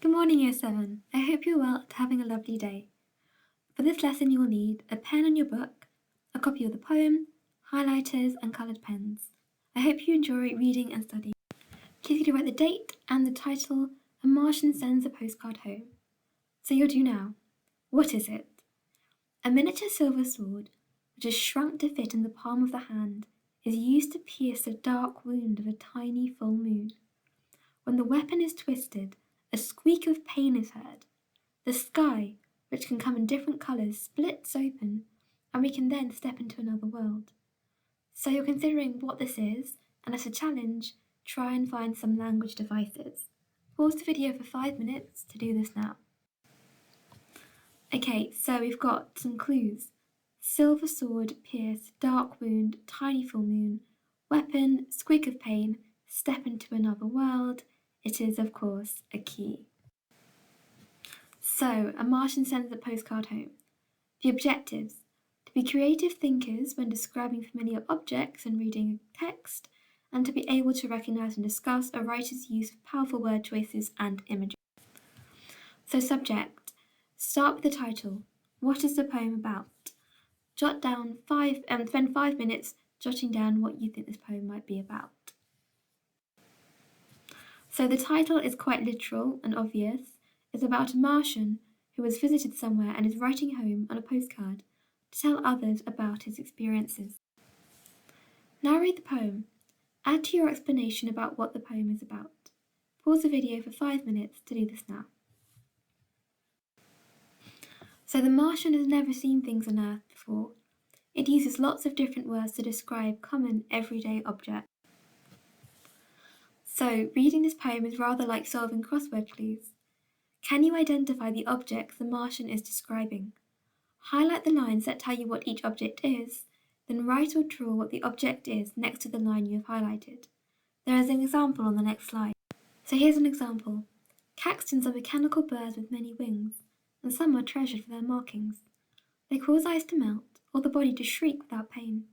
Good morning, Year 7. I hope you're well and having a lovely day. For this lesson, you will need a pen and your book, a copy of the poem, highlighters, and coloured pens. I hope you enjoy reading and studying. Please could you write the date and the title, A Martian Sends a Postcard Home. So you'll do now. What is it? A miniature silver sword, which is shrunk to fit in the palm of the hand, is used to pierce the dark wound of a tiny full moon. When the weapon is twisted, a squeak of pain is heard. The sky, which can come in different colours, splits open, and we can then step into another world. So you're considering what this is, and as a challenge, try and find some language devices. Pause the video for 5 minutes to do this now. Okay, so we've got some clues. Silver sword, pierce, dark wound, tiny full moon, weapon, squeak of pain, step into another world. It is, of course, a key. So, a Martian sends a postcard home. The objectives: to be creative thinkers when describing familiar objects and reading text, and to be able to recognise and discuss a writer's use of powerful word choices and images. So, subject: start with the title. What is the poem about? Spend 5 minutes jotting down what you think this poem might be about. So the title is quite literal and obvious. It's about a Martian who has visited somewhere and is writing home on a postcard to tell others about his experiences. Now read the poem. Add to your explanation about what the poem is about. Pause the video for 5 minutes to do this now. So the Martian has never seen things on Earth before. It uses lots of different words to describe common everyday objects. So, reading this poem is rather like solving crossword clues. Can you identify the objects the Martian is describing? Highlight the lines that tell you what each object is, then write or draw what the object is next to the line you have highlighted. There is an example on the next slide. So here's an example. Caxtons are mechanical birds with many wings, and some are treasured for their markings. They cause ice to melt, or the body to shriek without pain.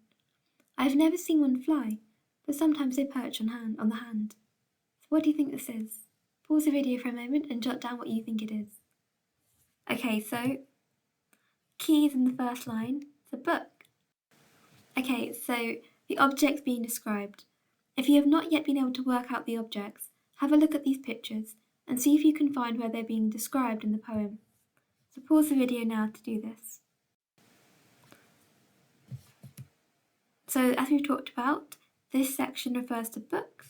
I have never seen one fly, but sometimes they perch on the hand. What do you think this is? Pause the video for a moment and jot down what you think it is. Okay, so keys in the first line, it's a book. Okay, so the objects being described. If you have not yet been able to work out the objects, have a look at these pictures and see if you can find where they're being described in the poem. So pause the video now to do this. So as we've talked about, this section refers to books.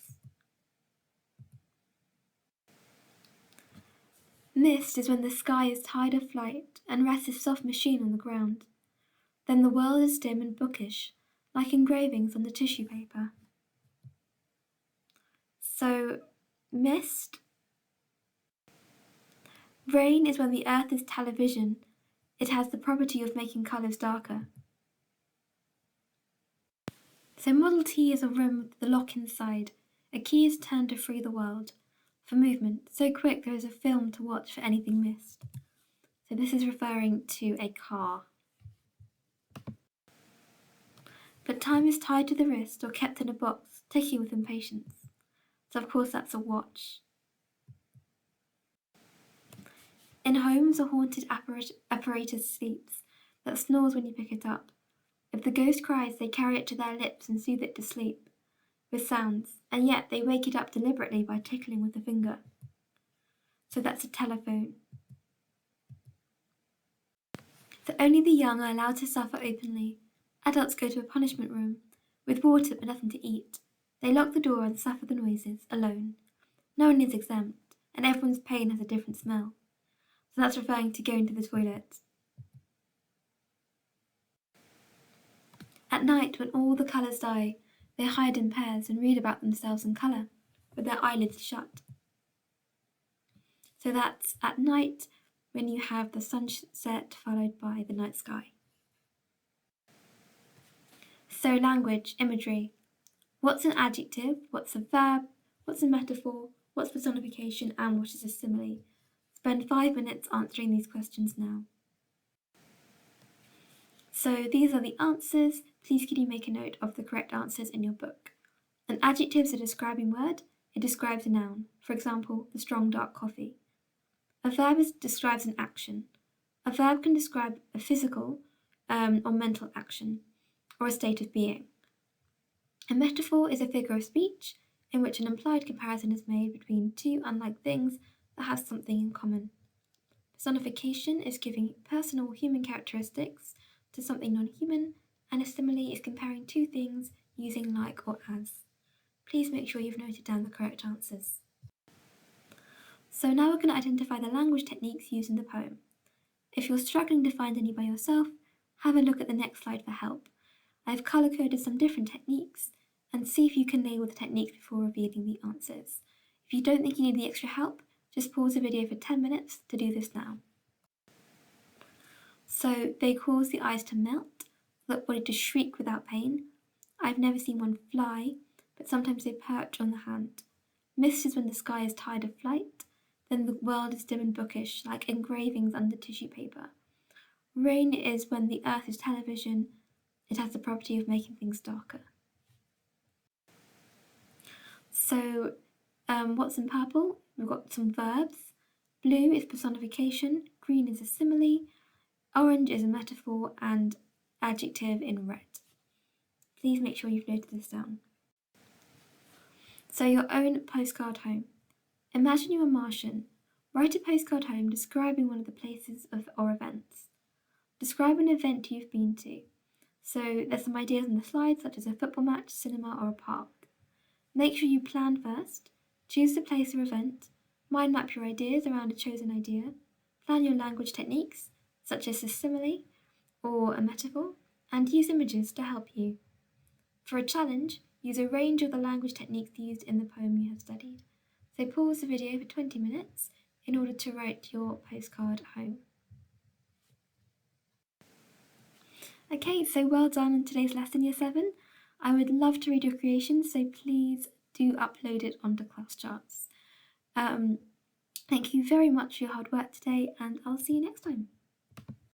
Mist is when the sky is tired of flight and rests a soft machine on the ground. Then the world is dim and bookish, like engravings on the tissue paper. So, mist. Rain is when the earth is television. It has the property of making colours darker. So Model T is a room with the lock inside. A key is turned to free the world. For movement, so quick there is a film to watch for anything missed. So this is referring to a car. But time is tied to the wrist or kept in a box, ticking with impatience. So of course that's a watch. In homes, a haunted apparatus sleeps, that snores when you pick it up. If the ghost cries, they carry it to their lips and soothe it to sleep with sounds, and yet they wake it up deliberately by tickling with a finger. So that's a telephone. So only the young are allowed to suffer openly. Adults go to a punishment room, with water but nothing to eat. They lock the door and suffer the noises, alone. No one is exempt, and everyone's pain has a different smell. So that's referring to going to the toilet. At night, when all the colours die, they hide in pairs and read about themselves in colour, with their eyelids shut. So that's at night, when you have the sunset followed by the night sky. So language, imagery. What's an adjective? What's a verb? What's a metaphor? What's personification? And what is a simile? Spend 5 minutes answering these questions now. So these are the answers. Please could you make a note of the correct answers in your book. An adjective is a describing word. It describes a noun. For example, the strong dark coffee. A verb describes an action. A verb can describe a physical or mental action, or a state of being. A metaphor is a figure of speech in which an implied comparison is made between two unlike things that have something in common. Personification is giving personal human characteristics to something non-human, and a simile is comparing two things using like or as. Please make sure you've noted down the correct answers. So now we're going to identify the language techniques used in the poem. If you're struggling to find any by yourself, have a look at the next slide for help. I've colour-coded some different techniques, and see if you can label the techniques before revealing the answers. If you don't think you need the extra help, just pause the video for 10 minutes to do this now. So they cause the eyes to melt, the body to shriek without pain. I've never seen one fly, but sometimes they perch on the hand. Mist is when the sky is tired of flight, then the world is dim and bookish, like engravings under tissue paper. Rain is when the earth is television, it has the property of making things darker. So, what's in purple? We've got some verbs. Blue is personification, green is a simile, orange is a metaphor, and adjective in red. Please make sure you've noted this down. So, your own postcard home. Imagine you're a Martian. Write a postcard home describing one of the places or events. Describe an event you've been to. So, there's some ideas on the slide, such as a football match, cinema, or a park. Make sure you plan first, choose the place or event, mind map your ideas around a chosen idea, plan your language techniques, such as a simile or a metaphor, and use images to help you. For a challenge, use a range of the language techniques used in the poem you have studied. So pause the video for 20 minutes in order to write your postcard home. Okay, so well done on today's lesson, Year 7. I would love to read your creations, so please do upload it onto class charts. Thank you very much for your hard work today, and I'll see you next time.